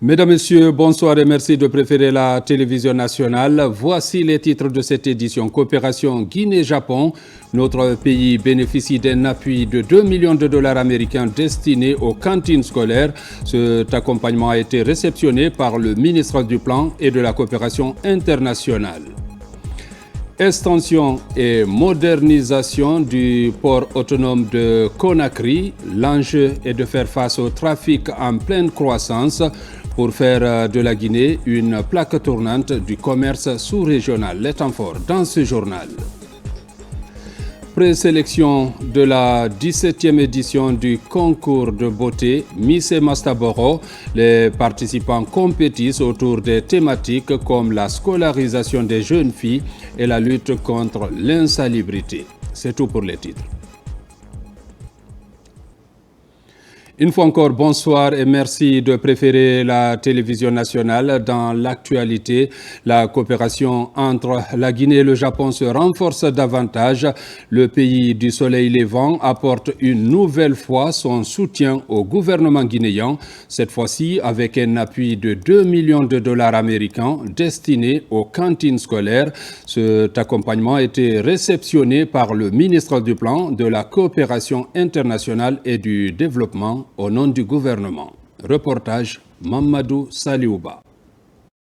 Mesdames, Messieurs, bonsoir et merci de préférer la télévision nationale. Voici les titres de cette édition. Coopération Guinée-Japon. Notre pays bénéficie d'un appui de 2 millions de dollars américains destinés aux cantines scolaires. Cet accompagnement a été réceptionné par le ministre du Plan et de la Coopération internationale. Extension et modernisation du port autonome de Conakry. L'enjeu est de faire face au trafic en pleine croissance pour faire de la Guinée une plaque tournante du commerce sous-régional. Les temps forts dans ce journal. Présélection de la 17e édition du concours de beauté Miss Mastaboro. Les participants compétissent autour des thématiques comme la scolarisation des jeunes filles et la lutte contre l'insalubrité. C'est tout pour les titres. Une fois encore, bonsoir et merci de préférer la télévision nationale. Dans l'actualité, la coopération entre la Guinée et le Japon se renforce davantage. Le pays du soleil levant apporte une nouvelle fois son soutien au gouvernement guinéen, cette fois-ci avec un appui de 2 millions de dollars américains destinés aux cantines scolaires. Cet accompagnement a été réceptionné par le ministre du Plan, de la Coopération internationale et du Développement au nom du gouvernement. Reportage Mamadou Saliouba.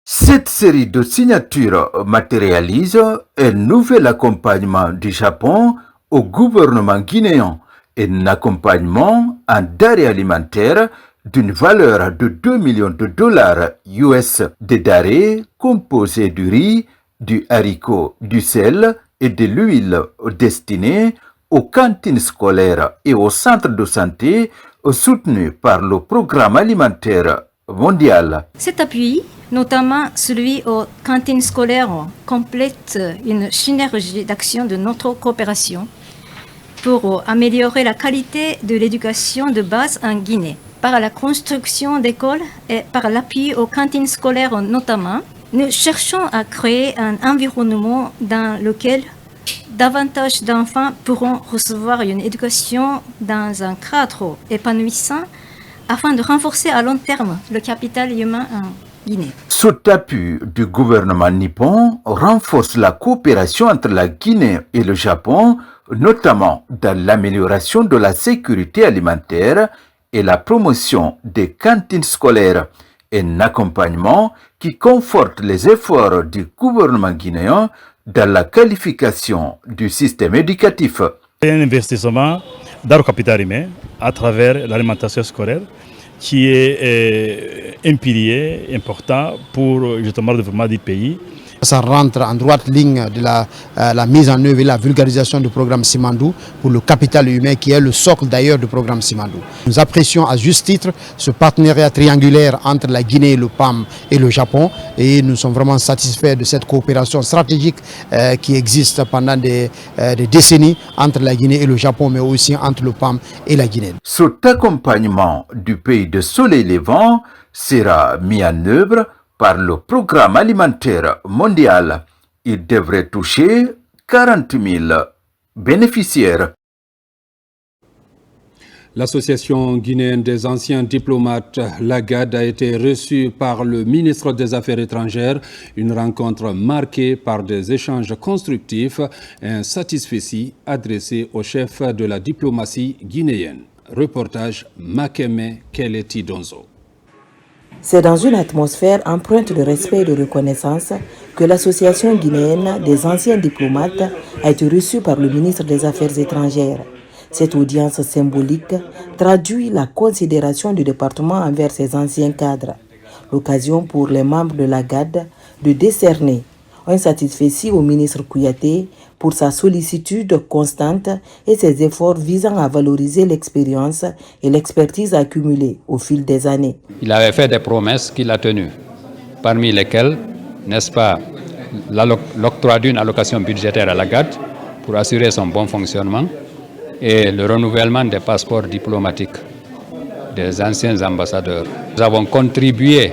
Cette série de signatures matérialise un nouvel accompagnement du Japon au gouvernement guinéen, un accompagnement en denrées alimentaires d'une valeur de 2 millions de dollars US, des denrées composées du riz, du haricot, du sel et de l'huile destinées aux cantines scolaires et aux centres de santé soutenus par le programme alimentaire mondial. Cet appui, notamment celui aux cantines scolaires, complète une synergie d'action de notre coopération pour améliorer la qualité de l'éducation de base en Guinée. Par la construction d'écoles et par l'appui aux cantines scolaires notamment, nous cherchons à créer un environnement dans lequel davantage d'enfants pourront recevoir une éducation dans un cadre épanouissant afin de renforcer à long terme le capital humain en Guinée. Cet appui du gouvernement nippon renforce la coopération entre la Guinée et le Japon, notamment dans l'amélioration de la sécurité alimentaire et la promotion des cantines scolaires, un accompagnement qui conforte les efforts du gouvernement guinéen dans la qualification du système éducatif. Un investissement dans le capital humain à travers l'alimentation scolaire qui est un pilier important pour justement le développement du pays. Ça rentre en droite ligne de la mise en œuvre et la vulgarisation du programme Simandou pour le capital humain qui est le socle d'ailleurs du programme Simandou. Nous apprécions à juste titre ce partenariat triangulaire entre la Guinée, le PAM et le Japon et nous sommes vraiment satisfaits de cette coopération stratégique qui existe pendant des décennies entre la Guinée et le Japon mais aussi entre le PAM et la Guinée. Cet accompagnement du pays de soleil levant sera mis en œuvre par le programme alimentaire mondial. Il devrait toucher 40 000 bénéficiaires. L'Association guinéenne des anciens diplomates, l'AGAD, a été reçue par le ministre des Affaires étrangères. Une rencontre marquée par des échanges constructifs et un satisfecit adressé au chef de la diplomatie guinéenne. Reportage Makeme Keleti Donzo. C'est dans une atmosphère empreinte de respect et de reconnaissance que l'Association guinéenne des anciens diplomates a été reçue par le ministre des Affaires étrangères. Cette audience symbolique traduit la considération du département envers ses anciens cadres. L'occasion pour les membres de la GAD de décerner un satisfecit au ministre Kouyaté pour sa sollicitude constante et ses efforts visant à valoriser l'expérience et l'expertise accumulée au fil des années. Il avait fait des promesses qu'il a tenues, parmi lesquelles, n'est-ce pas, l'octroi d'une allocation budgétaire à la GAD pour assurer son bon fonctionnement et le renouvellement des passeports diplomatiques des anciens ambassadeurs. Nous avons contribué,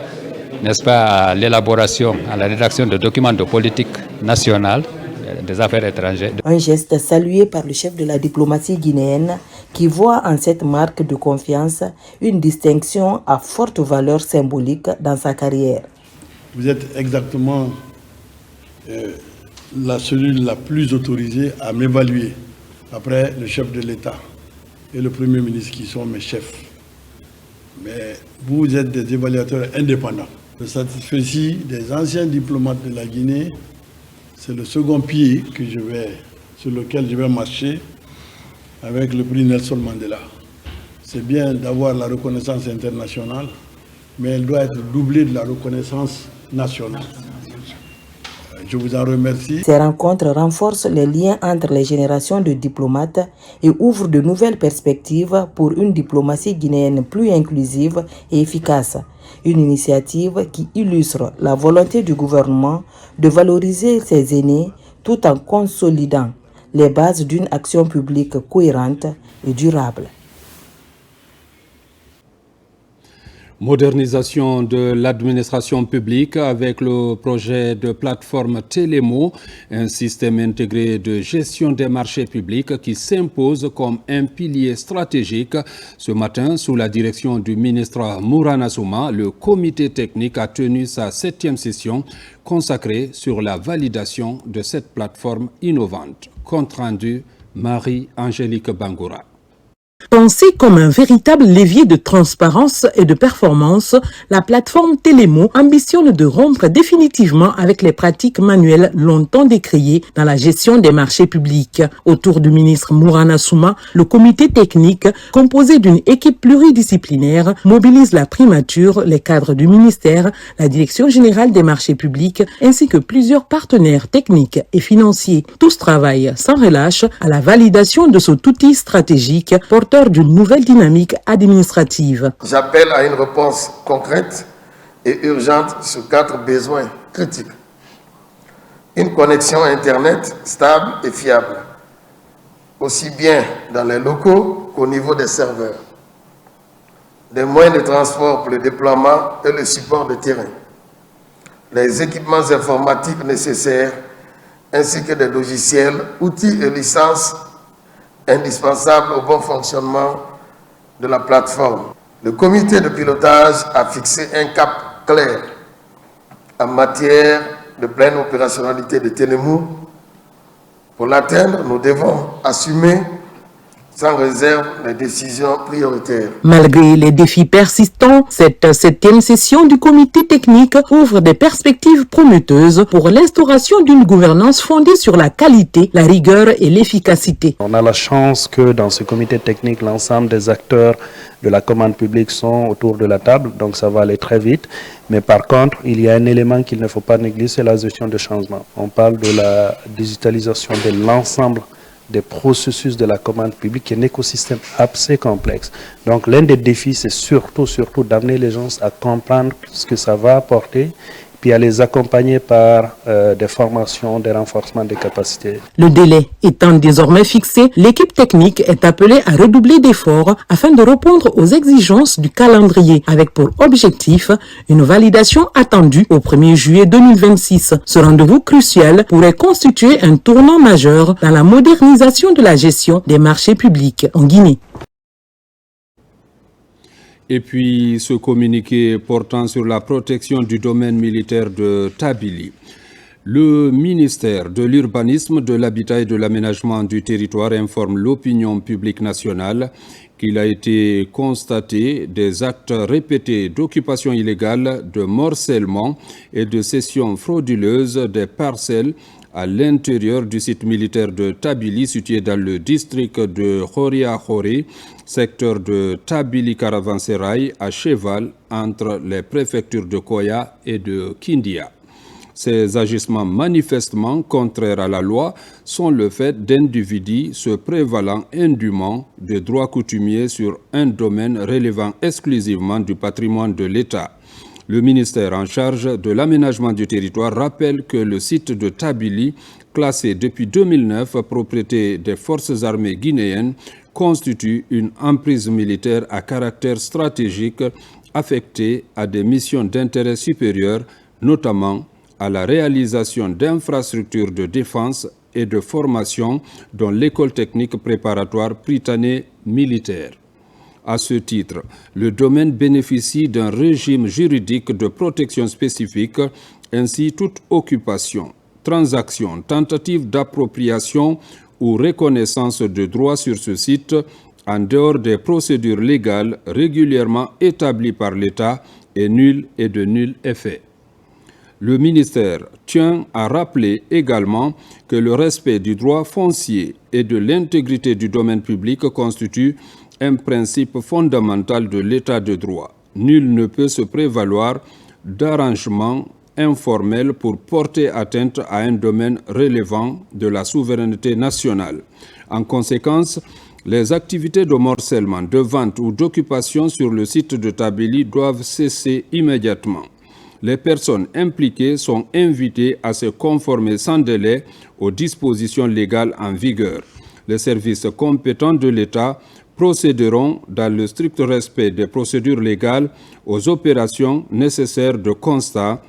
n'est-ce pas, à l'élaboration, à la rédaction de documents de politique nationale, des Affaires étrangères. Un geste salué par le chef de la diplomatie guinéenne qui voit en cette marque de confiance une distinction à forte valeur symbolique dans sa carrière. Vous êtes exactement la cellule la plus autorisée à m'évaluer après le chef de l'État et le Premier ministre qui sont mes chefs. Mais vous êtes des évaluateurs indépendants. Je satisfais des anciens diplomates de la Guinée. C'est le second pied sur lequel je vais marcher avec le prix Nelson Mandela. C'est bien d'avoir la reconnaissance internationale, mais elle doit être doublée de la reconnaissance nationale. Je vous en remercie. Ces rencontres renforcent les liens entre les générations de diplomates et ouvrent de nouvelles perspectives pour une diplomatie guinéenne plus inclusive et efficace. Une initiative qui illustre la volonté du gouvernement de valoriser ses aînés tout en consolidant les bases d'une action publique cohérente et durable. Modernisation de l'administration publique avec le projet de plateforme Télémo, un système intégré de gestion des marchés publics qui s'impose comme un pilier stratégique. Ce matin, sous la direction du ministre Mourana Souma, le comité technique a tenu sa 7e session consacrée sur la validation de cette plateforme innovante. Compte rendu, Marie-Angélique Bangoura. Pensée comme un véritable levier de transparence et de performance, la plateforme Télémo ambitionne de rompre définitivement avec les pratiques manuelles longtemps décriées dans la gestion des marchés publics. Autour du ministre Mourana Souma, le comité technique, composé d'une équipe pluridisciplinaire, mobilise la primature, les cadres du ministère, la direction générale des marchés publics, ainsi que plusieurs partenaires techniques et financiers. Tous travaillent sans relâche à la validation de cet outil stratégique porteur d'une nouvelle dynamique administrative. J'appelle à une réponse concrète et urgente sur 4 besoins critiques. Une connexion Internet stable et fiable, aussi bien dans les locaux qu'au niveau des serveurs. Des moyens de transport pour le déploiement et le support de terrain. Les équipements informatiques nécessaires, ainsi que des logiciels, outils et licences indispensable au bon fonctionnement de la plateforme. Le comité de pilotage a fixé un cap clair en matière de pleine opérationnalité de Télémo. Pour l'atteindre, nous devons assumer sans réserve les décisions prioritaires. Malgré les défis persistants, cette 7e session du comité technique ouvre des perspectives prometteuses pour l'instauration d'une gouvernance fondée sur la qualité, la rigueur et l'efficacité. On a la chance que dans ce comité technique, l'ensemble des acteurs de la commande publique sont autour de la table, donc ça va aller très vite. Mais par contre, il y a un élément qu'il ne faut pas négliger, c'est la gestion de changement. On parle de la digitalisation de l'ensemble des processus de la commande publique, qui est un écosystème assez complexe. Donc l'un des défis, c'est surtout d'amener les gens à comprendre ce que ça va apporter, puis à les accompagner par des formations, des renforcements des capacités. Le délai étant désormais fixé, l'équipe technique est appelée à redoubler d'efforts afin de répondre aux exigences du calendrier, avec pour objectif une validation attendue au 1er juillet 2026. Ce rendez-vous crucial pourrait constituer un tournant majeur dans la modernisation de la gestion des marchés publics en Guinée. Et puis ce communiqué portant sur la protection du domaine militaire de Tabili. Le ministère de l'Urbanisme, de l'Habitat et de l'Aménagement du territoire informe l'opinion publique nationale qu'il a été constaté des actes répétés d'occupation illégale, de morcellement et de cession frauduleuse des parcelles à l'intérieur du site militaire de Tabili, situé dans le district de Khoria-Khoré, secteur de Tabili-Caravansérail, à cheval entre les préfectures de Koya et de Kindia. Ces agissements manifestement contraires à la loi sont le fait d'individus se prévalant indûment des droits coutumiers sur un domaine relevant exclusivement du patrimoine de l'État. Le ministère en charge de l'aménagement du territoire rappelle que le site de Tabili, classé depuis 2009 propriété des forces armées guinéennes, constitue une emprise militaire à caractère stratégique affectée à des missions d'intérêt supérieur, notamment à la réalisation d'infrastructures de défense et de formation, dont l'école technique préparatoire Prytanée militaire. À ce titre, le domaine bénéficie d'un régime juridique de protection spécifique. Ainsi, toute occupation, transaction, tentative d'appropriation ou reconnaissance de droits sur ce site, en dehors des procédures légales régulièrement établies par l'État, est nulle et de nul effet. Le ministère tient à rappeler également que le respect du droit foncier et de l'intégrité du domaine public constitue un principe fondamental de l'État de droit. Nul ne peut se prévaloir d'arrangements informels pour porter atteinte à un domaine relevant de la souveraineté nationale. En conséquence, les activités de morcellement, de vente ou d'occupation sur le site de Tabély doivent cesser immédiatement. Les personnes impliquées sont invitées à se conformer sans délai aux dispositions légales en vigueur. Les services compétents de l'État procéderont, dans le strict respect des procédures légales, aux opérations nécessaires de constat,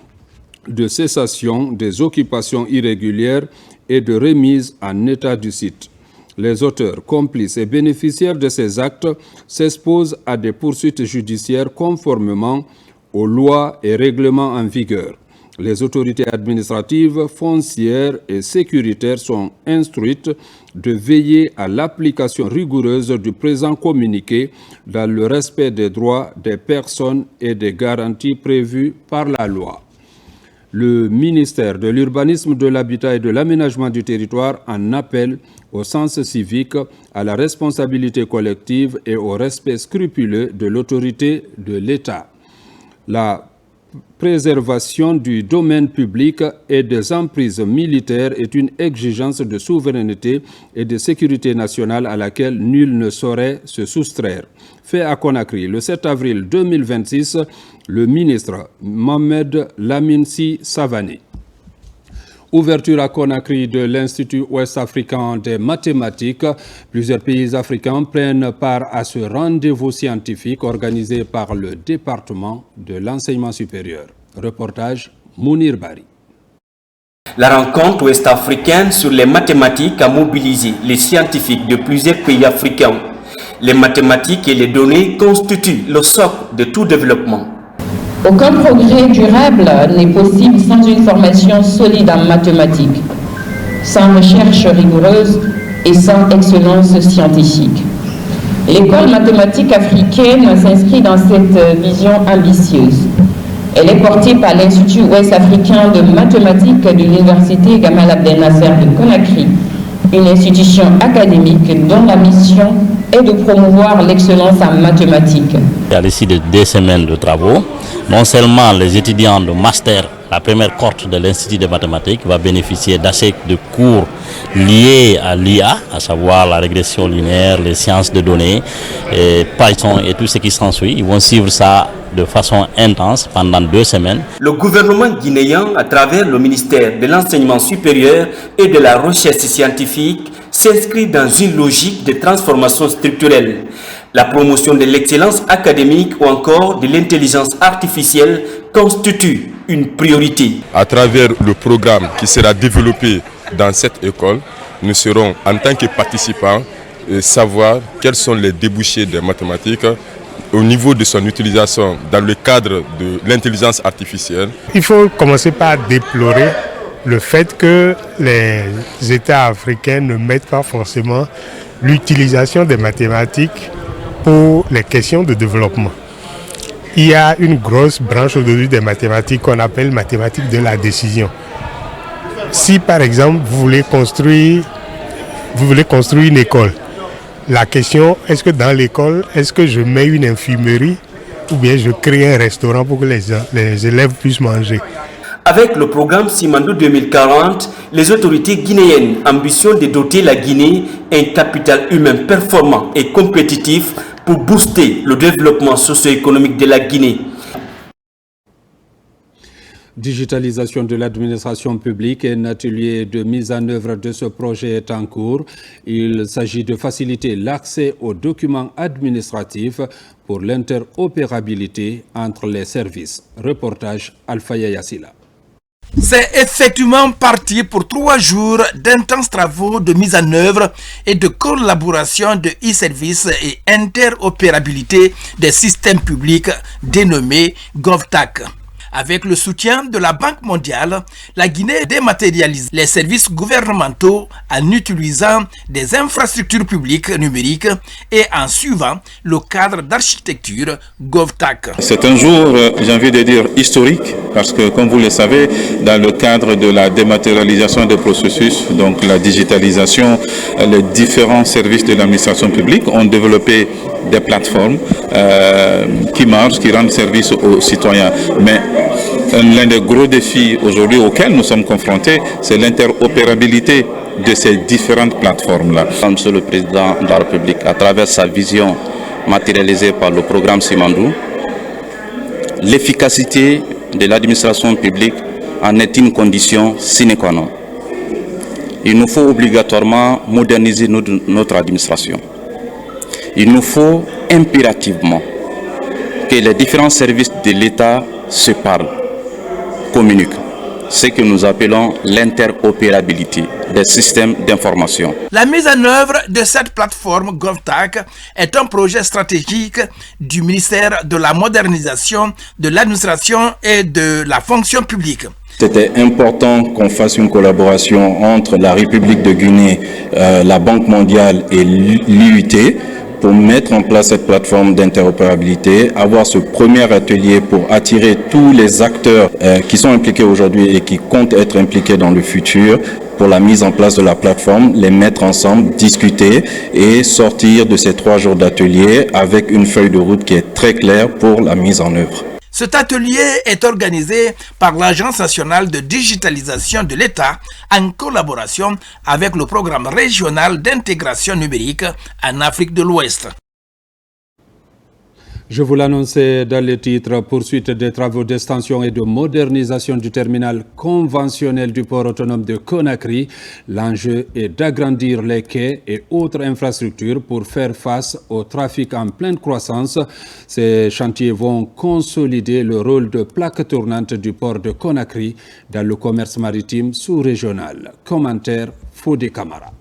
de cessation des occupations irrégulières et de remise en état du site. Les auteurs, complices et bénéficiaires de ces actes s'exposent à des poursuites judiciaires conformément aux lois et règlements en vigueur. Les autorités administratives, foncières et sécuritaires sont instruites de veiller à l'application rigoureuse du présent communiqué dans le respect des droits des personnes et des garanties prévues par la loi. Le ministère de l'Urbanisme, de l'Habitat et de l'Aménagement du Territoire en appelle au sens civique, à la responsabilité collective et au respect scrupuleux de l'autorité de l'État. La préservation du domaine public et des emprises militaires est une exigence de souveraineté et de sécurité nationale à laquelle nul ne saurait se soustraire. Fait à Conakry le 7 avril 2026, le ministre Mohamed Lamine Sy Savané. Ouverture à Conakry de l'Institut ouest-africain des mathématiques. Plusieurs pays africains prennent part à ce rendez-vous scientifique organisé par le département de l'enseignement supérieur. Reportage Mounir Bari. La rencontre ouest-africaine sur les mathématiques a mobilisé les scientifiques de plusieurs pays africains. Les mathématiques et les données constituent le socle de tout développement. Aucun progrès durable n'est possible sans une formation solide en mathématiques, sans recherche rigoureuse et sans excellence scientifique. L'école mathématique africaine s'inscrit dans cette vision ambitieuse. Elle est portée par l'Institut ouest-africain de mathématiques de l'Université Gamal Abdel Nasser de Conakry, une institution académique dont la mission est de promouvoir l'excellence en mathématiques. À l'issue de 2 semaines de travaux, non seulement les étudiants de master, la première cohorte de l'Institut de mathématiques, va bénéficier d'assez de cours liés à l'IA, à savoir la régression linéaire, les sciences de données, et Python et tout ce qui s'ensuit. Ils vont suivre ça de façon intense pendant 2 semaines. Le gouvernement guinéen, à travers le ministère de l'Enseignement supérieur et de la Recherche scientifique, s'inscrit dans une logique de transformation structurelle. La promotion de l'excellence académique ou encore de l'intelligence artificielle constitue une priorité. À travers le programme qui sera développé dans cette école, nous serons en tant que participants savoir quels sont les débouchés des mathématiques au niveau de son utilisation dans le cadre de l'intelligence artificielle. Il faut commencer par déplorer le fait que les États africains ne mettent pas forcément l'utilisation des mathématiques pour les questions de développement. Il y a une grosse branche aujourd'hui des mathématiques qu'on appelle mathématiques de la décision. Si par exemple vous voulez construire une école, la question est-ce que dans l'école, est-ce que je mets une infirmerie ou bien je crée un restaurant pour que les élèves puissent manger? Avec le programme Simandou 2040, les autorités guinéennes ambitionnent de doter la Guinée un capital humain performant et compétitif pour booster le développement socio-économique de la Guinée. Digitalisation de l'administration publique, un atelier de mise en œuvre de ce projet est en cours. Il s'agit de faciliter l'accès aux documents administratifs pour l'interopérabilité entre les services. Reportage Alpha Yassila. C'est effectivement parti pour 3 jours d'intenses travaux de mise en œuvre et de collaboration de e-services et interopérabilité des systèmes publics dénommés GovTech. Avec le soutien de la Banque mondiale, la Guinée dématérialise les services gouvernementaux en utilisant des infrastructures publiques numériques et en suivant le cadre d'architecture GovTech. C'est un jour, j'ai envie de dire, historique, parce que, comme vous le savez, dans le cadre de la dématérialisation des processus, donc la digitalisation, les différents services de l'administration publique ont développé des plateformes qui marchent, qui rendent service aux citoyens. Mais l'un des gros défis aujourd'hui auxquels nous sommes confrontés, c'est l'interopérabilité de ces différentes plateformes-là. Monsieur le Président de la République, à travers sa vision matérialisée par le programme Simandou, l'efficacité de l'administration publique en est une condition sine qua non. Il nous faut obligatoirement moderniser notre administration. Il nous faut impérativement que les différents services de l'État se parlent, communiquent. Ce que nous appelons l'interopérabilité des systèmes d'information. La mise en œuvre de cette plateforme GovTech est un projet stratégique du ministère de la modernisation, de l'administration et de la fonction publique. C'était important qu'on fasse une collaboration entre la République de Guinée, la Banque mondiale et l'IUT pour mettre en place cette plateforme d'interopérabilité, avoir ce premier atelier pour attirer tous les acteurs qui sont impliqués aujourd'hui et qui comptent être impliqués dans le futur pour la mise en place de la plateforme, les mettre ensemble, discuter et sortir de ces 3 jours d'atelier avec une feuille de route qui est très claire pour la mise en œuvre. Cet atelier est organisé par l'Agence nationale de digitalisation de l'État en collaboration avec le programme régional d'intégration numérique en Afrique de l'Ouest. Je vous l'annonçais dans les titres, poursuite des travaux d'extension et de modernisation du terminal conventionnel du port autonome de Conakry. L'enjeu est d'agrandir les quais et autres infrastructures pour faire face au trafic en pleine croissance. Ces chantiers vont consolider le rôle de plaque tournante du port de Conakry dans le commerce maritime sous-régional. Commentaire Fodé Camara.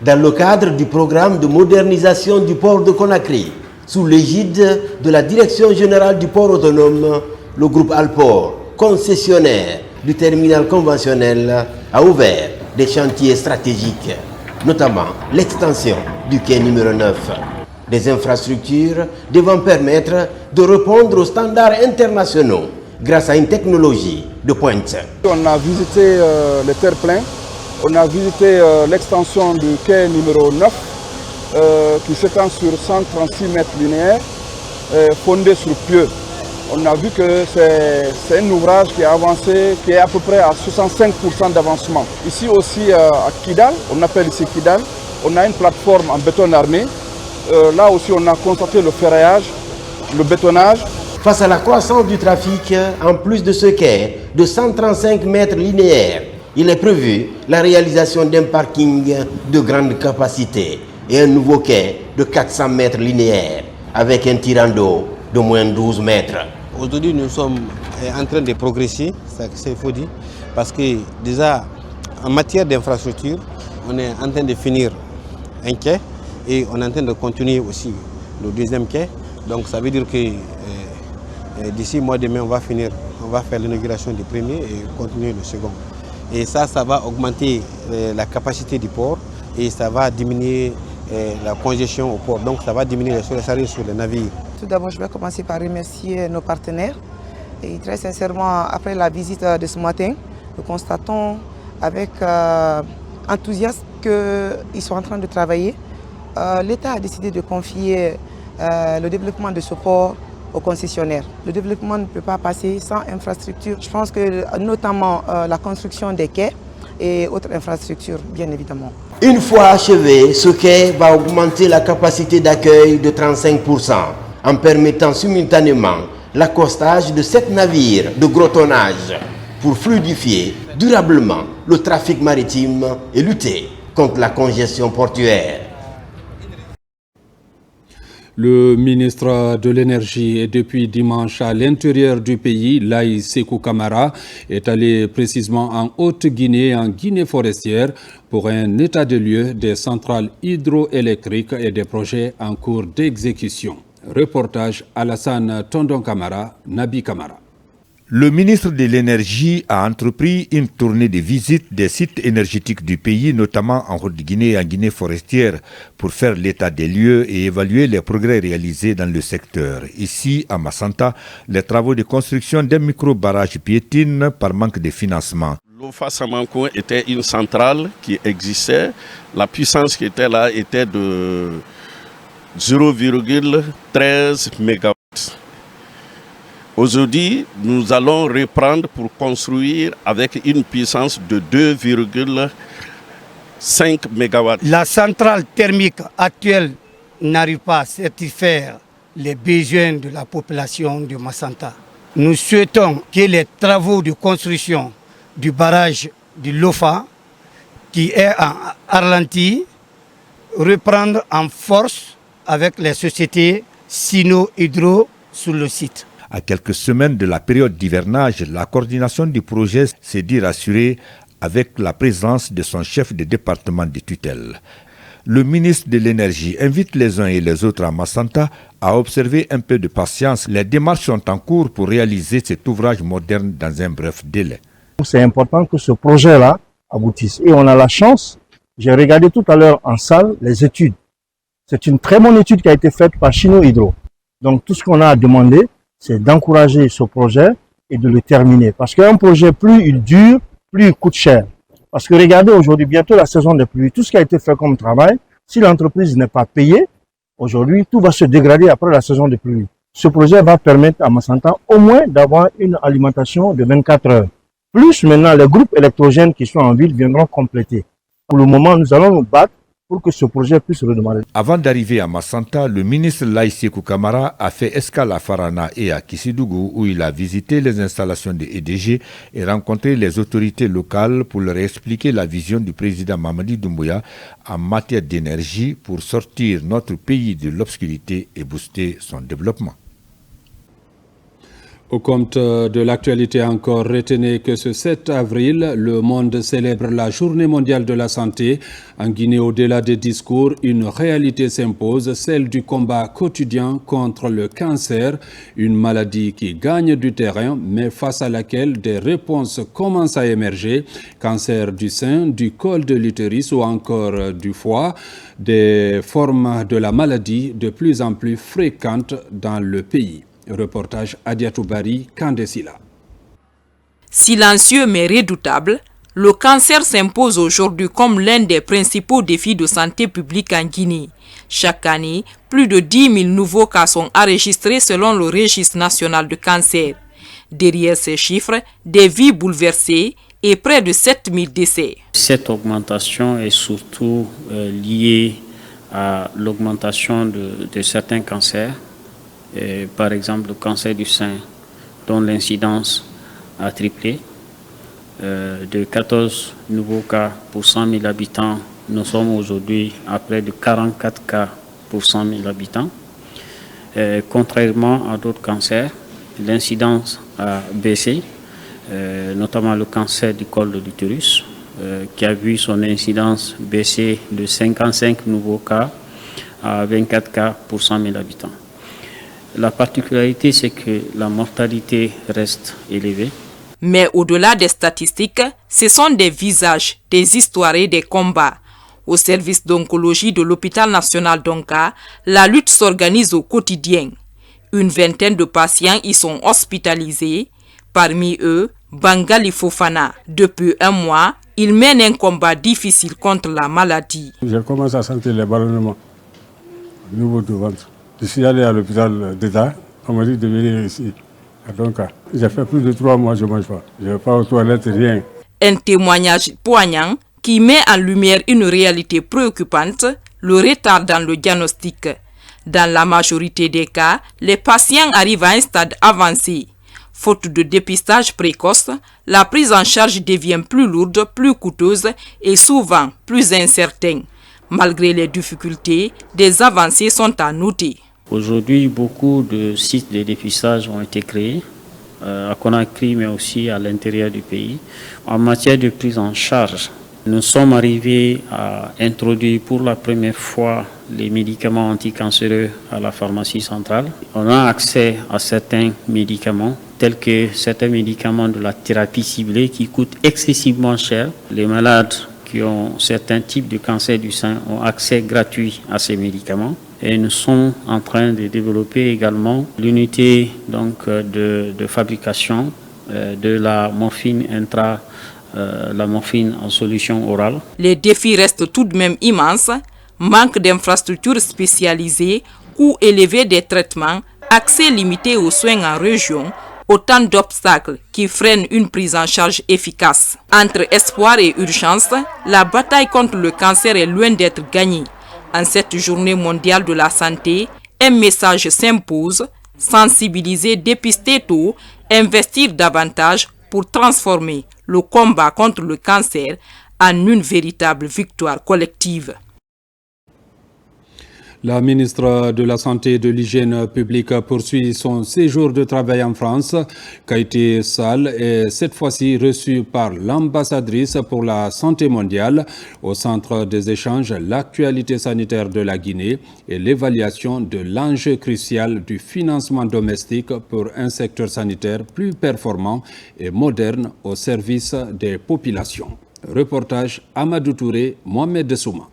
Dans le cadre du programme de modernisation du port de Conakry, sous l'égide de la Direction générale du port autonome, le groupe Alport, concessionnaire du terminal conventionnel, a ouvert des chantiers stratégiques, notamment l'extension du quai numéro 9. Des infrastructures devant permettre de répondre aux standards internationaux grâce à une technologie de pointe. On a visité le terre-plein, on a visité l'extension du quai numéro 9, qui s'étend sur 136 mètres linéaires, fondé sur pieux. On a vu que c'est un ouvrage qui a avancé, qui est à peu près à 65% d'avancement. Ici aussi à Kidal, on appelle ici Kidal, on a une plateforme en béton armé. Là aussi on a constaté le ferraillage, le bétonnage. Face à la croissance du trafic, en plus de ce quai de 135 mètres linéaires, il est prévu la réalisation d'un parking de grande capacité et un nouveau quai de 400 mètres linéaires avec un tirant d'eau de moins de 12 mètres. Aujourd'hui, nous sommes en train de progresser, c'est faut dire, parce que déjà, en matière d'infrastructure, on est en train de finir un quai et on est en train de continuer aussi le deuxième quai. Donc ça veut dire que d'ici le mois de mai, on va faire l'inauguration du premier et continuer le second. Et ça va augmenter la capacité du port et ça va diminuer la congestion au port. Donc ça va diminuer les surcharges sur les navires. Tout d'abord, je vais commencer par remercier nos partenaires. Et très sincèrement, après la visite de ce matin, nous constatons avec enthousiasme qu'ils sont en train de travailler. L'État a décidé de confier le développement de ce port aux concessionnaires. Le développement ne peut pas passer sans infrastructure. Je pense que notamment la construction des quais et autres infrastructures, bien évidemment. Une fois achevé, ce quai va augmenter la capacité d'accueil de 35% en permettant simultanément l'accostage de 7 navires de gros tonnage pour fluidifier durablement le trafic maritime et lutter contre la congestion portuaire. Le ministre de l'Énergie est depuis dimanche à l'intérieur du pays. Laye Sékou Camara est allé précisément en Haute-Guinée, en Guinée forestière, pour un état de lieu des centrales hydroélectriques et des projets en cours d'exécution. Reportage Alassane Tondon Camara, Nabi Camara. Le ministre de l'Énergie a entrepris une tournée de visite des sites énergétiques du pays, notamment en Haute-Guinée et en Guinée forestière, pour faire l'état des lieux et évaluer les progrès réalisés dans le secteur. Ici, à Massanta, les travaux de construction d'un micro-barrage piétinent par manque de financement. L'OFA Samankou était une centrale qui existait. La puissance qui était là était de 0,13 MW. Aujourd'hui, nous allons reprendre pour construire avec une puissance de 2,5 MW. La centrale thermique actuelle n'arrive pas à satisfaire les besoins de la population de Massanta. Nous souhaitons que les travaux de construction du barrage de l'OFA, qui est en ralenti, reprendre en force avec les sociétés Sino-Hydro sur le site. À quelques semaines de la période d'hivernage, la coordination du projet s'est dit rassurée avec la présence de son chef de département de tutelle. Le ministre de l'Énergie invite les uns et les autres à Massanta à observer un peu de patience. Les démarches sont en cours pour réaliser cet ouvrage moderne dans un bref délai. C'est important que ce projet-là aboutisse. Et on a la chance, j'ai regardé tout à l'heure en salle les études. C'est une très bonne étude qui a été faite par Chino Hydro. Donc tout ce qu'on a à demander, c'est d'encourager ce projet et de le terminer. Parce qu'un projet, plus il dure, plus il coûte cher. Parce que regardez aujourd'hui, bientôt la saison des pluies, tout ce qui a été fait comme travail, si l'entreprise n'est pas payée, aujourd'hui, tout va se dégrader après la saison des pluies. Ce projet va permettre à Massanta au moins d'avoir une alimentation de 24 heures. Plus maintenant, les groupes électrogènes qui sont en ville viendront compléter. Pour le moment, nous allons nous battre pour que ce projet puisse redémarrer. Avant d'arriver à Massanta, le ministre Laye Sékou Camara a fait escale à Farana et à Kissidougou, où il a visité les installations de EDG et rencontré les autorités locales pour leur expliquer la vision du président Mamadi Doumbouya en matière d'énergie pour sortir notre pays de l'obscurité et booster son développement. Au compte de l'actualité encore, retenez que ce 7 avril, le monde célèbre la Journée mondiale de la santé. En Guinée, au-delà des discours, une réalité s'impose, celle du combat quotidien contre le cancer, une maladie qui gagne du terrain, mais face à laquelle des réponses commencent à émerger. Cancer du sein, du col de l'utérus ou encore du foie, des formes de la maladie de plus en plus fréquentes dans le pays. Reportage Adiatou Bari, Kandesila. Silencieux mais redoutable, le cancer s'impose aujourd'hui comme l'un des principaux défis de santé publique en Guinée. Chaque année, plus de 10 000 nouveaux cas sont enregistrés selon le registre national de cancer. Derrière ces chiffres, des vies bouleversées et près de 7 000 décès. Cette augmentation est surtout liée à l'augmentation de certains cancers. Par exemple, le cancer du sein, dont l'incidence a triplé. De 14 nouveaux cas pour 100 000 habitants, nous sommes aujourd'hui à près de 44 cas pour 100 000 habitants. Contrairement à d'autres cancers, l'incidence a baissé, notamment le cancer du col de l'utérus, qui a vu son incidence baisser de 55 nouveaux cas à 24 cas pour 100 000 habitants. La particularité, c'est que la mortalité reste élevée. Mais au-delà des statistiques, ce sont des visages, des histoires et des combats. Au service d'oncologie de l'hôpital national d'Onka, la lutte s'organise au quotidien. Une vingtaine de patients y sont hospitalisés. Parmi eux, Bangali Fofana. Depuis un mois, il mène un combat difficile contre la maladie. J'ai commencé à sentir les ballonnements au niveau du ventre. Je suis allé à l'hôpital d'État, on m'a dit de venir ici, à Donka. J'ai fait plus de 3 mois, je ne mange pas. Je ne vais pas aux toilettes, rien. Un témoignage poignant qui met en lumière une réalité préoccupante, le retard dans le diagnostic. Dans la majorité des cas, les patients arrivent à un stade avancé. Faute de dépistage précoce, la prise en charge devient plus lourde, plus coûteuse et souvent plus incertaine. Malgré les difficultés, des avancées sont à noter. Aujourd'hui, beaucoup de sites de dépistage ont été créés à Conakry, mais aussi à l'intérieur du pays. En matière de prise en charge, nous sommes arrivés à introduire pour la première fois les médicaments anticancéreux à la pharmacie centrale. On a accès à certains médicaments, tels que certains médicaments de la thérapie ciblée qui coûtent excessivement cher. Les malades qui ont certains types de cancer du sein ont accès gratuit à ces médicaments. Et nous sommes en train de développer également l'unité de fabrication de la morphine la morphine en solution orale. Les défis restent tout de même immenses. Manque d'infrastructures spécialisées, coût élevé des traitements, accès limité aux soins en région, autant d'obstacles qui freinent une prise en charge efficace. Entre espoir et urgence, la bataille contre le cancer est loin d'être gagnée. En cette journée mondiale de la santé, un message s'impose, sensibiliser, dépister tôt, investir davantage pour transformer le combat contre le cancer en une véritable victoire collective. La ministre de la Santé et de l'Hygiène publique poursuit son séjour de travail en France. Kaïté Sall est cette fois-ci reçue par l'ambassadrice pour la santé mondiale au centre des échanges, l'actualité sanitaire de la Guinée et l'évaluation de l'enjeu crucial du financement domestique pour un secteur sanitaire plus performant et moderne au service des populations. Reportage Amadou Touré, Mohamed Dessouma.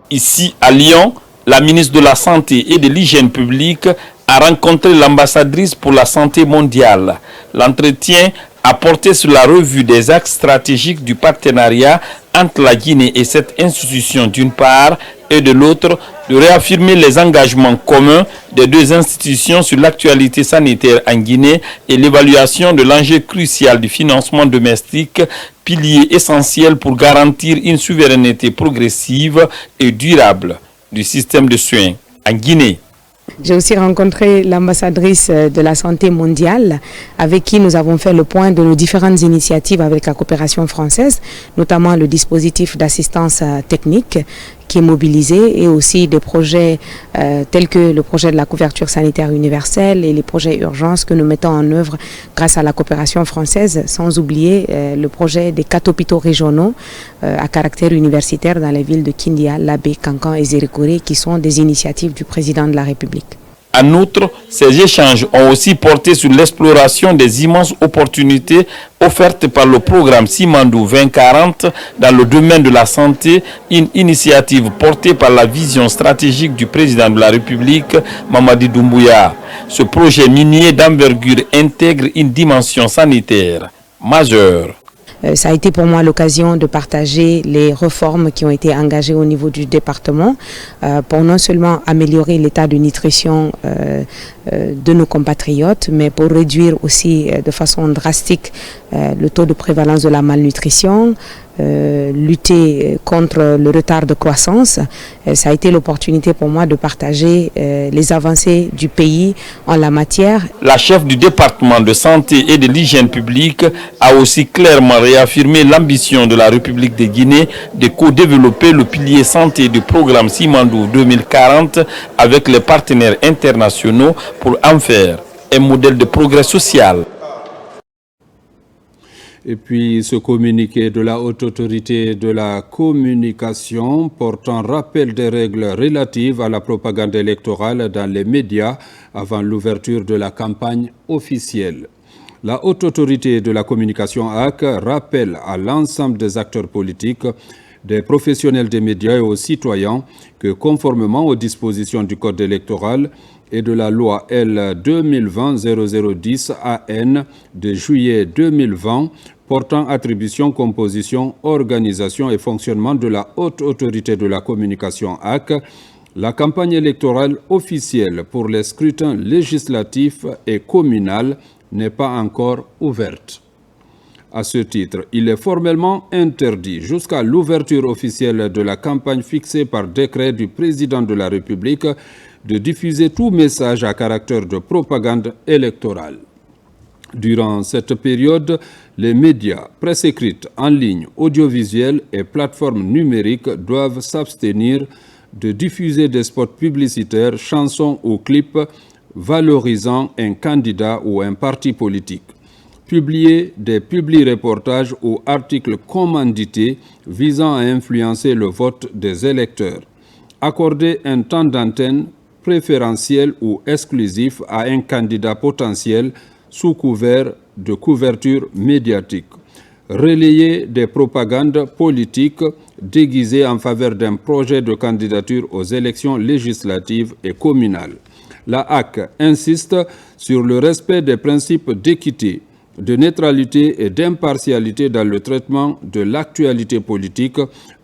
Ici à Lyon, la ministre de la Santé et de l'Hygiène publique a rencontré l'ambassadrice pour la santé mondiale. L'entretien a porté sur la revue des axes stratégiques du partenariat entre la Guinée et cette institution d'une part et de l'autre, de réaffirmer les engagements communs des deux institutions sur l'actualité sanitaire en Guinée et l'évaluation de l'enjeu crucial du financement domestique, pilier essentiel pour garantir une souveraineté progressive et durable du système de soins en Guinée. J'ai aussi rencontré l'ambassadrice de la santé mondiale avec qui nous avons fait le point de nos différentes initiatives avec la coopération française, notamment le dispositif d'assistance technique qui est mobilisé et aussi des projets tels que le projet de la couverture sanitaire universelle et les projets urgences que nous mettons en œuvre grâce à la coopération française, sans oublier le projet des 4 hôpitaux régionaux à caractère universitaire dans les villes de Kindia, Labé, Kankan et Zérékoré qui sont des initiatives du président de la République. En outre, ces échanges ont aussi porté sur l'exploration des immenses opportunités offertes par le programme Simandou 2040 dans le domaine de la santé, une initiative portée par la vision stratégique du président de la République, Mamadi Doumbouya. Ce projet minier d'envergure intègre une dimension sanitaire majeure. Ça a été pour moi l'occasion de partager les réformes qui ont été engagées au niveau du département pour non seulement améliorer l'état de nutrition de nos compatriotes, mais pour réduire aussi de façon drastique le taux de prévalence de la malnutrition, lutter contre le retard de croissance. Ça a été l'opportunité pour moi de partager les avancées du pays en la matière. La chef du département de santé et de l'hygiène publique a aussi clairement réaffirmé l'ambition de la République de Guinée de co-développer le pilier santé du programme Simandou 2040 avec les partenaires internationaux pour en faire un modèle de progrès social. Et puis ce communiqué de la Haute Autorité de la Communication portant rappel des règles relatives à la propagande électorale dans les médias avant l'ouverture de la campagne officielle. La Haute Autorité de la Communication HAC rappelle à l'ensemble des acteurs politiques, des professionnels des médias et aux citoyens que conformément aux dispositions du Code électoral et de la loi L 2020-0010 AN de juillet 2020 portant attribution, composition, organisation et fonctionnement de la Haute Autorité de la Communication HAC, la campagne électorale officielle pour les scrutins législatifs et communal n'est pas encore ouverte. À ce titre, il est formellement interdit jusqu'à l'ouverture officielle de la campagne fixée par décret du président de la République de diffuser tout message à caractère de propagande électorale. Durant cette période, les médias, presse écrite, en ligne, audiovisuelle et plateformes numériques doivent s'abstenir de diffuser des spots publicitaires, chansons ou clips valorisant un candidat ou un parti politique. Publier des publi-reportages ou articles commandités visant à influencer le vote des électeurs. Accorder un temps d'antenne préférentiel ou exclusif à un candidat potentiel sous couvert de couverture médiatique. Relayer des propagandes politiques déguisées en faveur d'un projet de candidature aux élections législatives et communales. La HAC insiste sur le respect des principes d'équité, de neutralité et d'impartialité dans le traitement de l'actualité politique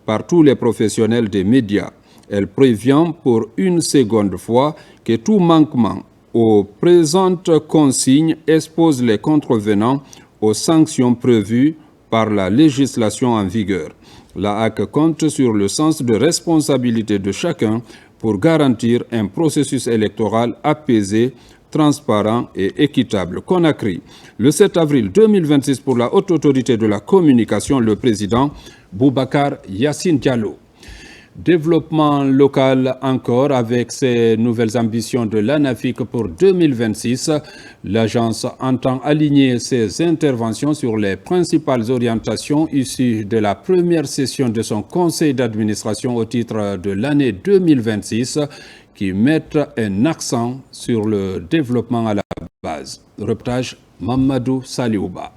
par tous les professionnels des médias. Elle prévient pour une seconde fois que tout manquement aux présentes consignes expose les contrevenants aux sanctions prévues par la législation en vigueur. La HAC compte sur le sens de responsabilité de chacun pour garantir un processus électoral apaisé, transparent et équitable. Conakry, le 7 avril 2026 pour la Haute Autorité de la Communication, le président Boubacar Yassine Diallo. Développement local encore avec ses nouvelles ambitions de l'ANAFIC pour 2026. L'agence entend aligner ses interventions sur les principales orientations issues de la première session de son conseil d'administration au titre de l'année 2026 qui mettent un accent sur le développement à la base. Reportage Mamadou Saliouba.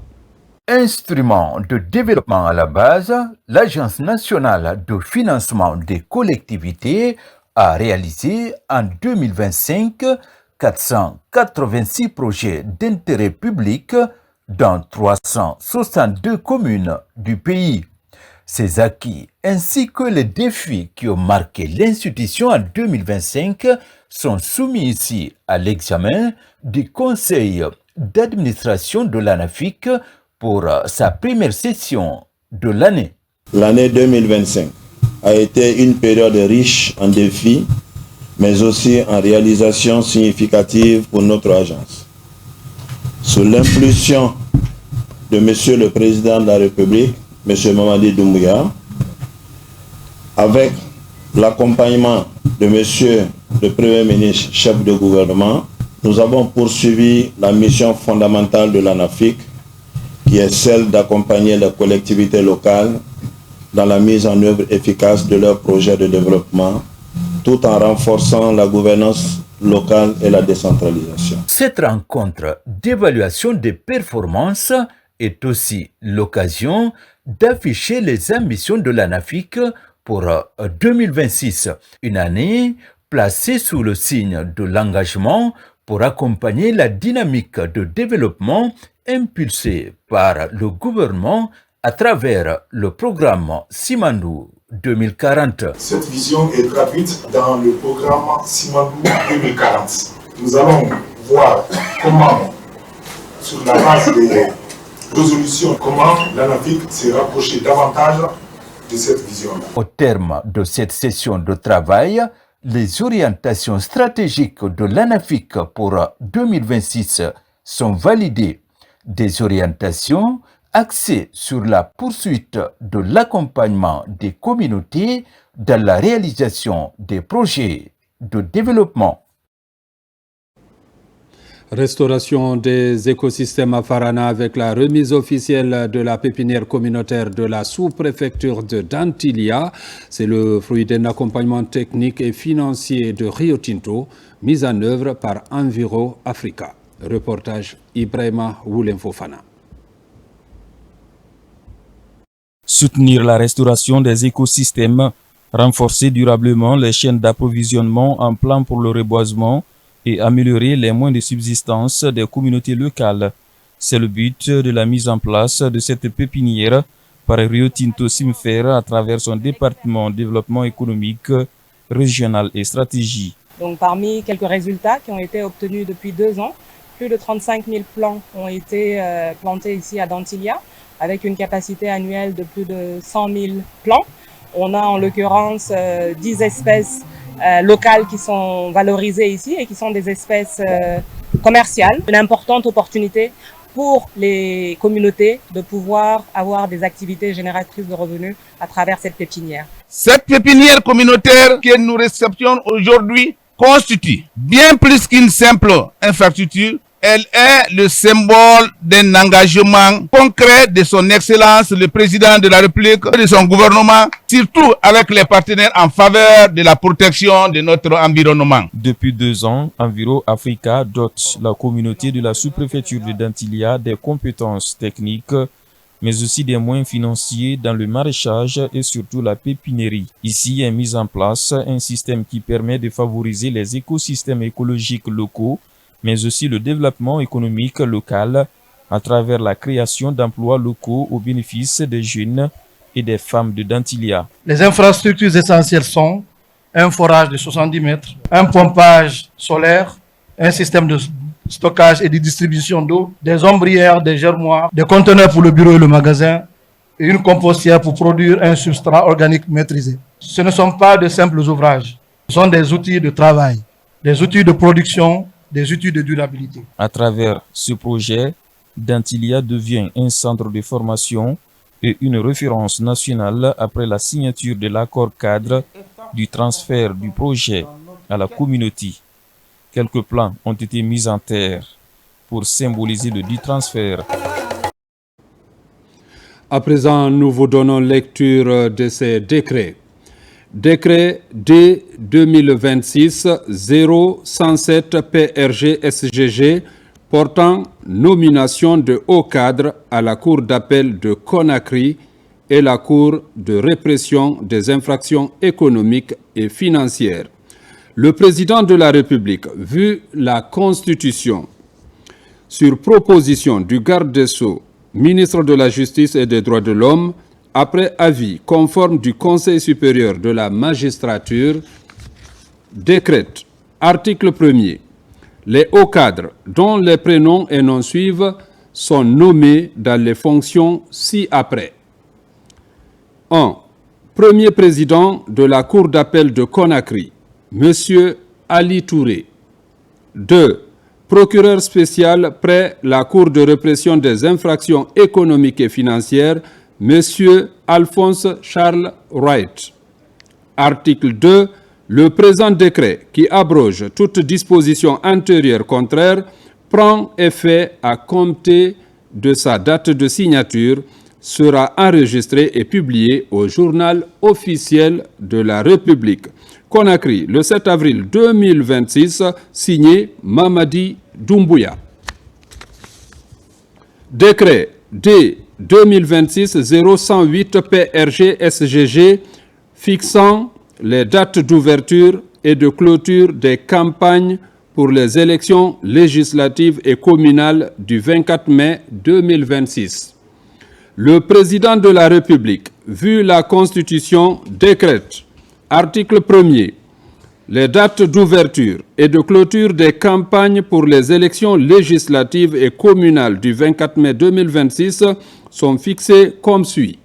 Instrument de développement à la base, l'Agence nationale de financement des collectivités a réalisé en 2025 486 projets d'intérêt public dans 362 communes du pays. Ces acquis ainsi que les défis qui ont marqué l'institution en 2025 sont soumis ici à l'examen du conseil d'administration de l'ANAFIC pour sa première session de l'année. L'année 2025 a été une période riche en défis, mais aussi en réalisations significatives pour notre agence. Sous l'impulsion de Monsieur le Président de la République, M. Mamadi Doumbouya, avec l'accompagnement de Monsieur le Premier ministre, chef de gouvernement, nous avons poursuivi la mission fondamentale de l'ANAFIC, qui est celle d'accompagner les collectivités locales dans la mise en œuvre efficace de leurs projets de développement, tout en renforçant la gouvernance locale et la décentralisation. Cette rencontre d'évaluation des performances est aussi l'occasion d'afficher les ambitions de l'ANAFIC pour 2026, une année placée sous le signe de l'engagement pour accompagner la dynamique de développement impulsée par le gouvernement à travers le programme Simandou 2040. Cette vision est traduite dans le programme Simandou 2040. Nous allons voir comment, sur la base des résolutions, comment l'ANAFIC s'est rapproché davantage de cette vision-là. Au terme de cette session de travail, les orientations stratégiques de l'ANAFIC pour 2026 sont validées. Des orientations axées sur la poursuite de l'accompagnement des communautés dans la réalisation des projets de développement. Restauration des écosystèmes à Farana avec la remise officielle de la pépinière communautaire de la sous-préfecture de Dantilia. C'est le fruit d'un accompagnement technique et financier de Rio Tinto, mis en œuvre par Enviro Africa. Reportage Ibrahima Woulen Fofana. Soutenir la restauration des écosystèmes, renforcer durablement les chaînes d'approvisionnement en plan pour le reboisement et améliorer les moyens de subsistance des communautés locales. C'est le but de la mise en place de cette pépinière par Rio Tinto Simfer à travers son département développement économique, régional et stratégie. Donc parmi quelques résultats qui ont été obtenus depuis 2 ans, plus de 35 000 plants ont été plantés ici à Dantilia, avec une capacité annuelle de plus de 100 000 plants. On a en l'occurrence 10 espèces locales qui sont valorisées ici et qui sont des espèces commerciales. Une importante opportunité pour les communautés de pouvoir avoir des activités génératrices de revenus à travers cette pépinière. Cette pépinière communautaire que nous réceptionnons aujourd'hui constitue bien plus qu'une simple infrastructure. Elle est le symbole d'un engagement concret de son Excellence le Président de la République et de son gouvernement, surtout avec les partenaires en faveur de la protection de notre environnement. Depuis 2 ans, Enviro Africa dote la communauté de la sous-préfecture de Dantilia des compétences techniques, mais aussi des moyens financiers dans le maraîchage et surtout la pépinerie. Ici est mis en place un système qui permet de favoriser les écosystèmes écologiques locaux, mais aussi le développement économique local à travers la création d'emplois locaux au bénéfice des jeunes et des femmes de Dantilia. Les infrastructures essentielles sont un forage de 70 mètres, un pompage solaire, un système de stockage et de distribution d'eau, des ombrières, des germoirs, des conteneurs pour le bureau et le magasin et une compostière pour produire un substrat organique maîtrisé. Ce ne sont pas de simples ouvrages, ce sont des outils de travail, des outils de production, des outils de durabilité. À travers ce projet, Dantilia devient un centre de formation et une référence nationale après la signature de l'accord cadre du transfert du projet à la communauté. Quelques plans ont été mis en terre pour symboliser le dit transfert. À présent, nous vous donnons lecture de ces décrets. Décret D 2026-0107 PRG-SGG portant nomination de hauts cadres à la Cour d'appel de Conakry et la Cour de répression des infractions économiques et financières. Le président de la République, vu la Constitution, sur proposition du garde des Sceaux, ministre de la Justice et des Droits de l'Homme, après avis conforme du Conseil supérieur de la magistrature, décrète, article 1er, les hauts cadres dont les prénoms et noms suivent sont nommés dans les fonctions ci-après. 1. Premier président de la Cour d'appel de Conakry, M. Ali Touré. 2. Procureur spécial près la Cour de répression des infractions économiques et financières, M. Alphonse Charles Wright. Article 2. Le présent décret qui abroge toute disposition antérieure contraire prend effet à compter de sa date de signature, sera enregistré et publié au journal officiel de la République. Conakry, le 7 avril 2026, signé Mamadi Doumbouya. Décret D 2026-0108 PRG-SGG fixant les dates d'ouverture et de clôture des campagnes pour les élections législatives et communales du 24 mai 2026. Le président de la République, vu la Constitution, décrète, article 1er, les dates d'ouverture et de clôture des campagnes pour les élections législatives et communales du 24 mai 2026 sont fixées comme suit.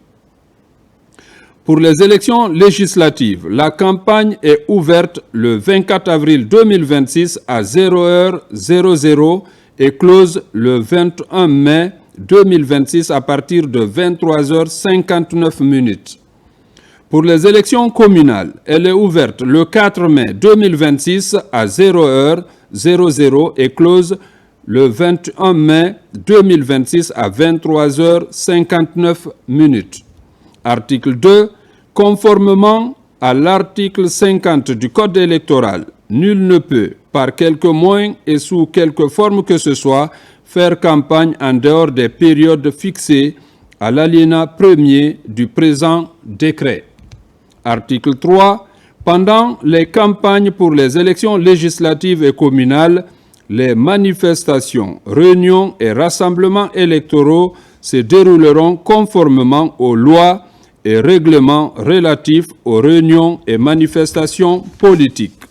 Pour les élections législatives, la campagne est ouverte le 24 avril 2026 à 0h00 et close le 21 mai 2026 à partir de 23h59. Pour les élections communales, elle est ouverte le 4 mai 2026 à 0h00 et close le 21 mai 2026 à 23h59. Article 2. Conformément à l'article 50 du Code électoral, nul ne peut, par quelque moyen et sous quelque forme que ce soit, faire campagne en dehors des périodes fixées à l'alinéa 1er du présent décret. Article 3. Pendant les campagnes pour les élections législatives et communales, les manifestations, réunions et rassemblements électoraux se dérouleront conformément aux lois et règlements relatifs aux réunions et manifestations politiques.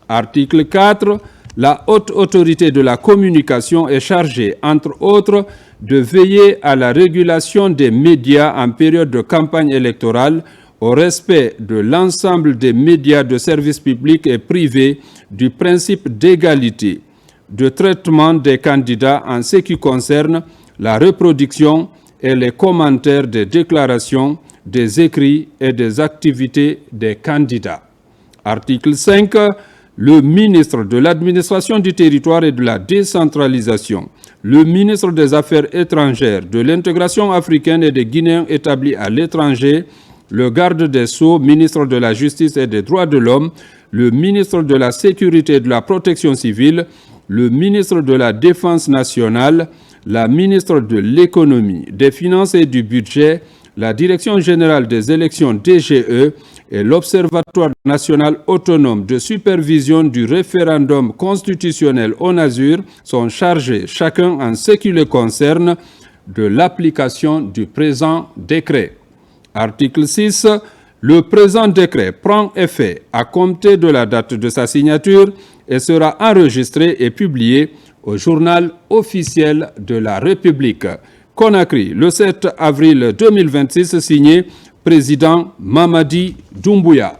Article 4. La haute autorité de la communication est chargée, entre autres, de veiller à la régulation des médias en période de campagne électorale, au respect de l'ensemble des médias de service public et privé, du principe d'égalité, de traitement des candidats en ce qui concerne la reproduction et les commentaires des déclarations, des écrits et des activités des candidats. Article 5. Le ministre de l'Administration du territoire et de la décentralisation, le ministre des Affaires étrangères, de l'intégration africaine et des Guinéens établis à l'étranger, le garde des Sceaux, ministre de la Justice et des Droits de l'Homme, le ministre de la Sécurité et de la Protection civile, le ministre de la Défense nationale, la ministre de l'Économie, des Finances et du Budget, la Direction générale des élections DGE et l'Observatoire national autonome de supervision du référendum constitutionnel ONASUR sont chargés, chacun en ce qui le concerne, de l'application du présent décret. Article 6. Le présent décret prend effet à compter de la date de sa signature et sera enregistré et publié au journal officiel de la République. Conakry, le 7 avril 2026, signé président Mamadi Doumbouya.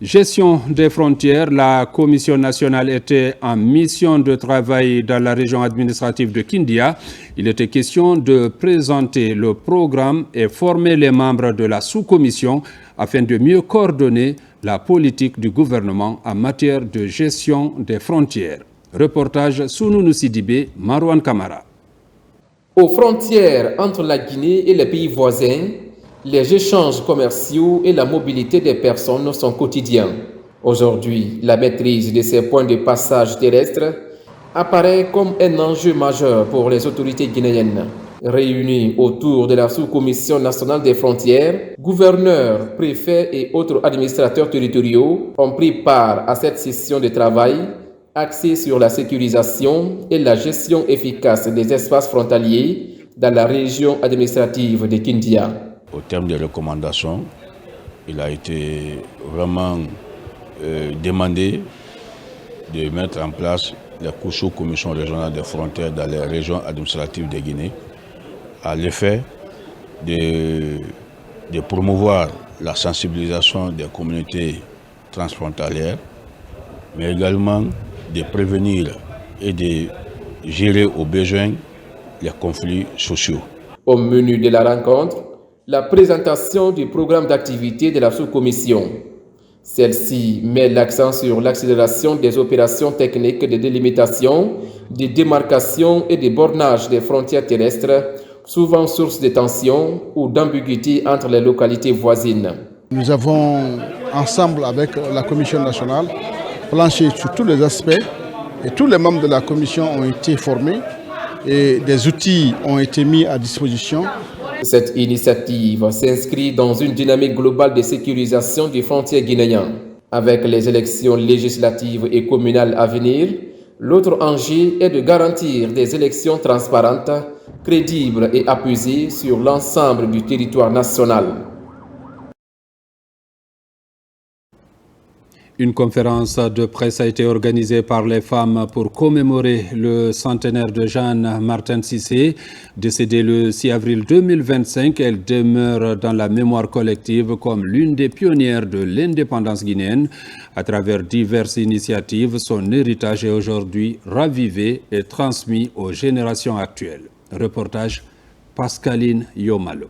Gestion des frontières, la Commission nationale était en mission de travail dans la région administrative de Kindia. Il était question de présenter le programme et former les membres de la sous-commission afin de mieux coordonner la politique du gouvernement en matière de gestion des frontières. Reportage Sounou Sidibé, Marouane Kamara. Aux frontières entre la Guinée et les pays voisins, les échanges commerciaux et la mobilité des personnes sont quotidiens. Aujourd'hui, la maîtrise de ces points de passage terrestres apparaît comme un enjeu majeur pour les autorités guinéennes. Réunis autour de la sous-commission nationale des frontières, gouverneurs, préfets et autres administrateurs territoriaux ont pris part à cette session de travail axée sur la sécurisation et la gestion efficace des espaces frontaliers dans la région administrative de Kindia. Au terme des recommandations, il a été vraiment demandé de mettre en place la sous-commission régionale des frontières dans les régions administratives de Guinée à l'effet de promouvoir la sensibilisation des communautés transfrontalières, mais également de prévenir et de gérer aux besoins les conflits sociaux. Au menu de la rencontre, la présentation du programme d'activité de la sous-commission. Celle-ci met l'accent sur l'accélération des opérations techniques de délimitation, de démarcation et de bornage des frontières terrestres, souvent source de tensions ou d'ambiguïté entre les localités voisines. Nous avons, ensemble avec la Commission nationale, planché sur tous les aspects et tous les membres de la Commission ont été formés et des outils ont été mis à disposition. Cette initiative s'inscrit dans une dynamique globale de sécurisation des frontières guinéennes. Avec les élections législatives et communales à venir, l'autre enjeu est de garantir des élections transparentes, crédibles et apaisées sur l'ensemble du territoire national. Une conférence de presse a été organisée par les femmes pour commémorer le centenaire de Jeanne Martin Cissé. Décédée le 6 avril 2025, elle demeure dans la mémoire collective comme l'une des pionnières de l'indépendance guinéenne. À travers diverses initiatives, son héritage est aujourd'hui ravivé et transmis aux générations actuelles. Reportage Pascaline Yomalo.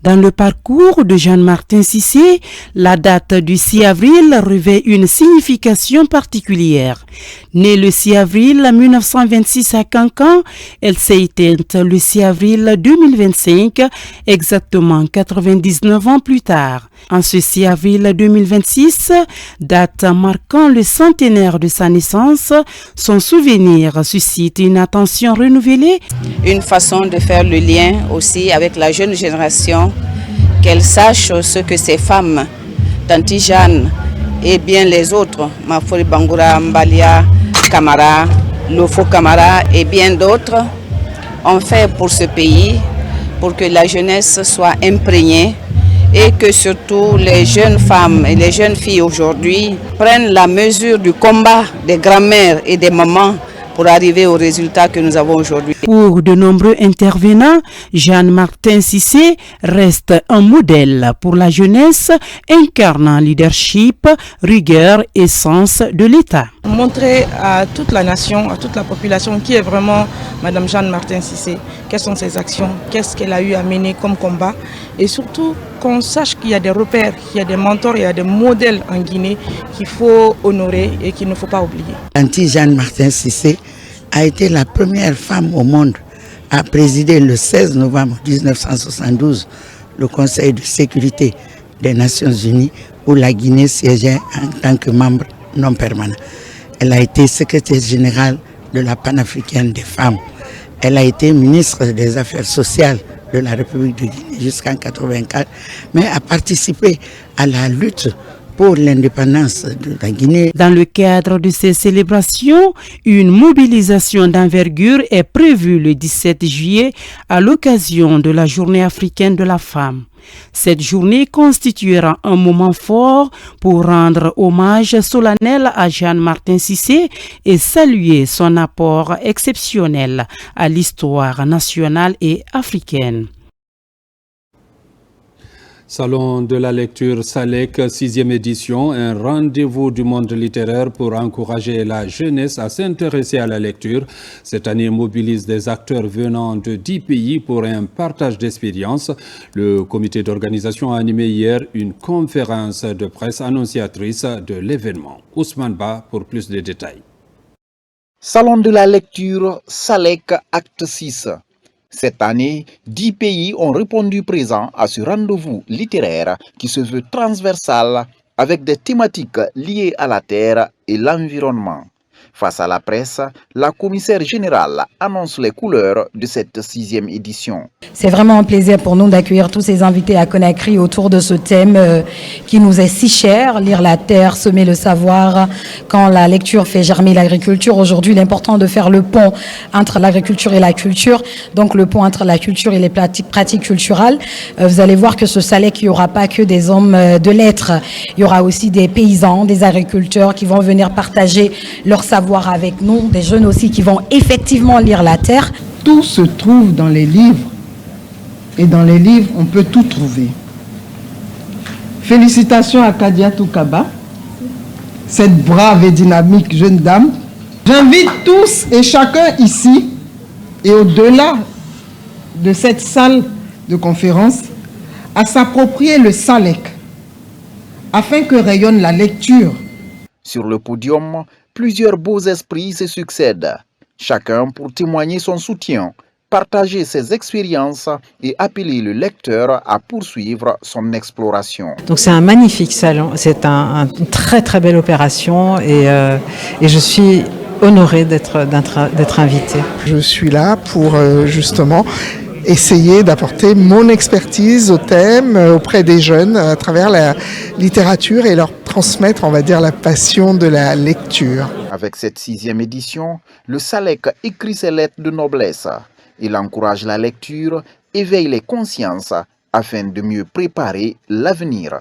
Dans le parcours de Jeanne Martin Cissé, la date du 6 avril revêt une signification particulière. Née le 6 avril 1926 à Cancan, elle s'est éteinte le 6 avril 2025, exactement 99 ans plus tard. En ce 6 avril 2026, date marquant le centenaire de sa naissance, son souvenir suscite une attention renouvelée. Une façon de faire le lien aussi avec la jeune génération, qu'elle sache ce que ces femmes, Tanti Jeanne et bien les autres, Mafori Bangoura, Mbalia, Camara, Lofo Camara et bien d'autres, ont fait pour ce pays, pour que la jeunesse soit imprégnée et que surtout les jeunes femmes et les jeunes filles aujourd'hui prennent la mesure du combat des grand-mères et des mamans pour arriver au résultat que nous avons aujourd'hui. Pour de nombreux intervenants, Jean-Martin Cissé reste un modèle pour la jeunesse, incarnant leadership, rigueur et sens de l'État. Montrer à toute la nation, à toute la population qui est vraiment Madame Jean-Martin Cissé, quelles sont ses actions, qu'est-ce qu'elle a eu à mener comme combat, et surtout qu'on sache qu'il y a des repères, qu'il y a des mentors, il y a des modèles en Guinée qu'il faut honorer et qu'il ne faut pas oublier. Tanti Jean-Martin Cissé a été la première femme au monde à présider le 16 novembre 1972 le Conseil de sécurité des Nations Unies où la Guinée siégeait en tant que membre non permanent. Elle a été secrétaire générale de la panafricaine des femmes. Elle a été ministre des Affaires sociales de la République de Guinée jusqu'en 1984, mais a participé à la lutte pour l'indépendance de la Guinée. Dans le cadre de ces célébrations, une mobilisation d'envergure est prévue le 17 juillet à l'occasion de la Journée africaine de la femme. Cette journée constituera un moment fort pour rendre hommage solennel à Jean-Martin Cissé et saluer son apport exceptionnel à l'histoire nationale et africaine. Salon de la lecture Salek, 6e édition, un rendez-vous du monde littéraire pour encourager la jeunesse à s'intéresser à la lecture. Cette année mobilise des acteurs venant de 10 pays pour un partage d'expériences. Le comité d'organisation a animé hier une conférence de presse annonciatrice de l'événement. Ousmane Ba pour plus de détails. Salon de la lecture Salek, acte 6. Cette année, 10 pays ont répondu présents à ce rendez-vous littéraire qui se veut transversal avec des thématiques liées à la terre et l'environnement. Face à la presse, la commissaire générale annonce les couleurs de cette 6e édition. C'est vraiment un plaisir pour nous d'accueillir tous ces invités à Conakry autour de ce thème qui nous est si cher, lire la terre, semer le savoir. Quand la lecture fait germer l'agriculture, aujourd'hui, il est important de faire le pont entre l'agriculture et la culture, donc le pont entre la culture et les pratiques culturelles. Vous allez voir que ce Salek, il n'y aura pas que des hommes de lettres, il y aura aussi des paysans, des agriculteurs qui vont venir partager leur savoir avec nous, des jeunes aussi qui vont effectivement lire la terre. Tout se trouve dans les livres et dans les livres on peut tout trouver. Félicitations à Kadia Toukaba, cette brave et dynamique jeune dame. J'invite tous et chacun ici et au-delà de cette salle de conférence à s'approprier le Salek afin que rayonne la lecture. Sur le podium, plusieurs beaux esprits se succèdent, chacun pour témoigner son soutien, partager ses expériences et appeler le lecteur à poursuivre son exploration. Donc c'est un magnifique salon, c'est une très très belle opération et je suis honorée d'être invitée. Je suis là pour justement essayer d'apporter mon expertise au thème auprès des jeunes à travers la littérature et leur transmettre, on va dire, la passion de la lecture. Avec cette 6e édition, le Salek écrit ses lettres de noblesse. Il encourage la lecture, éveille les consciences afin de mieux préparer l'avenir.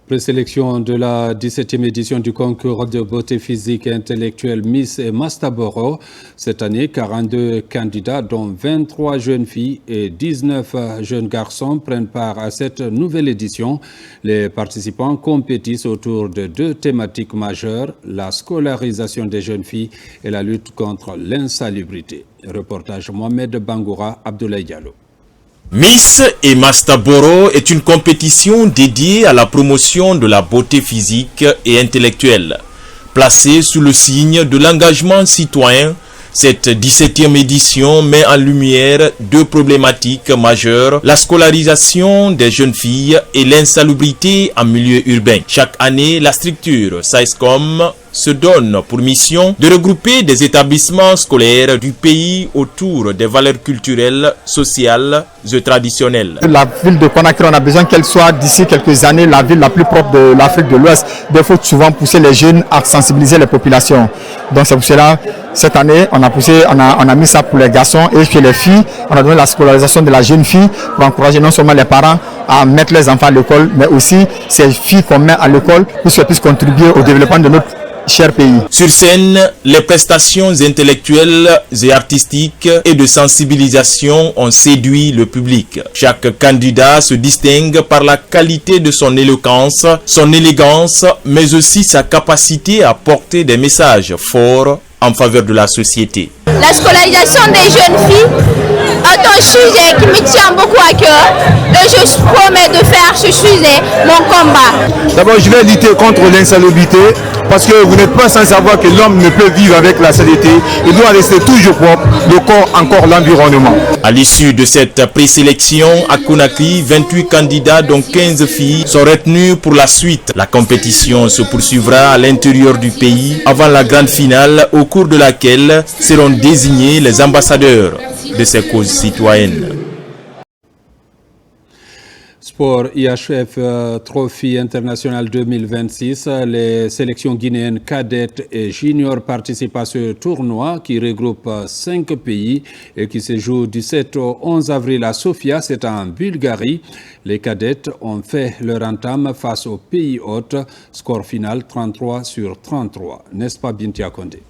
Présélection de la 17e édition du concours de beauté physique et intellectuelle Miss et Mastaboro. Cette année, 42 candidats, dont 23 jeunes filles et 19 jeunes garçons, prennent part à cette nouvelle édition. Les participants compétissent autour de 2 thématiques majeures, la scolarisation des jeunes filles et la lutte contre l'insalubrité. Reportage Mohamed Bangoura, Abdoulaye Diallo. Miss et Mastaboro est une compétition dédiée à la promotion de la beauté physique et intellectuelle. Placée sous le signe de l'engagement citoyen, cette 17e édition met en lumière 2 problématiques majeures, la scolarisation des jeunes filles et l'insalubrité en milieu urbain. Chaque année, la structure SAISCOM se donne pour mission de regrouper des établissements scolaires du pays autour des valeurs culturelles, sociales et traditionnelles. La ville de Conakry, on a besoin qu'elle soit d'ici quelques années la ville la plus propre de l'Afrique de l'Ouest. Il faut souvent pousser les jeunes à sensibiliser les populations. Donc c'est pour cela, cette année, on a mis ça pour les garçons et chez les filles, on a donné la scolarisation de la jeune fille pour encourager non seulement les parents à mettre les enfants à l'école, mais aussi ces filles qu'on met à l'école pour qu'elles puissent contribuer au développement de notre cher pays. Sur scène, les prestations intellectuelles et artistiques et de sensibilisation ont séduit le public. Chaque candidat se distingue par la qualité de son éloquence, son élégance, mais aussi sa capacité à porter des messages forts en faveur de la société. La scolarisation des jeunes filles est un sujet qui me tient beaucoup à cœur et je promets de faire ce sujet mon combat. D'abord, je vais lutter contre l'insalubrité parce que vous n'êtes pas sans savoir que l'homme ne peut vivre avec la saleté. Il doit rester toujours propre, le corps encore l'environnement. À l'issue de cette présélection à Conakry, 28 candidats dont 15 filles sont retenus pour la suite. La compétition se poursuivra à l'intérieur du pays avant la grande finale au cours de laquelle seront désignés les ambassadeurs de ces causes citoyennes. Sport IHF Trophy International 2026, les sélections guinéennes cadettes et juniors participent à ce tournoi qui regroupe 5 pays et qui se joue du 7 au 11 avril à Sofia, c'est en Bulgarie. Les cadettes ont fait leur entame face aux pays hôtes, score final 33-33. N'est-ce pas Bintia Kondé?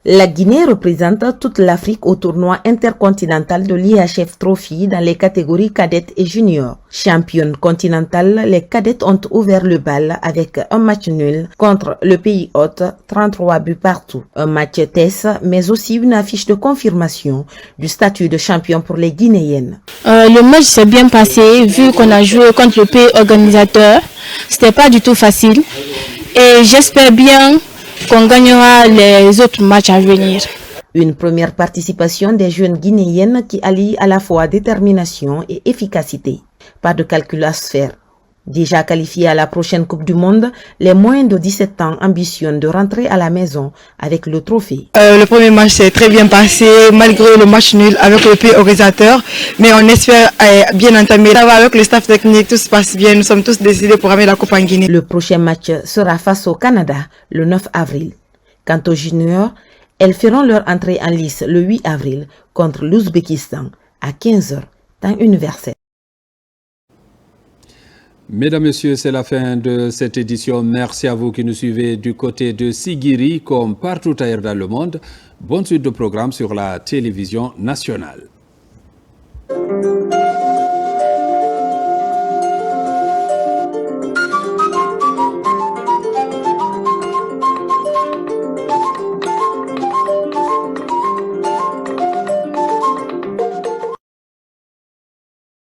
La Guinée représente toute l'Afrique au tournoi intercontinental de l'IHF Trophy dans les catégories cadettes et juniors. Championne continentale, les cadettes ont ouvert le bal avec un match nul contre le pays hôte, 33 buts partout. Un match test, mais aussi une affiche de confirmation du statut de champion pour les Guinéennes. Le match s'est bien passé, vu qu'on a joué contre le pays organisateur. C'était pas du tout facile. Et j'espère bien qu'on gagnera les autres matchs à venir. Une première participation des jeunes guinéennes qui allient à la fois détermination et efficacité. Pas de calcul à se faire. Déjà qualifiés à la prochaine Coupe du Monde, les moins de 17 ans ambitionnent de rentrer à la maison avec le trophée. Le premier match s'est très bien passé, malgré le match nul avec le pays organisateur, mais on espère bien entamer. Ça va avec le staff technique, tout se passe bien, nous sommes tous décidés pour ramener la Coupe en Guinée. Le prochain match sera face au Canada, le 9 avril. Quant aux juniors, elles feront leur entrée en lice le 8 avril contre l'Ouzbékistan à 15h, temps universel. Mesdames, Messieurs, c'est la fin de cette édition. Merci à vous qui nous suivez du côté de Sigiri comme partout ailleurs dans le monde. Bonne suite de programmes sur la télévision nationale.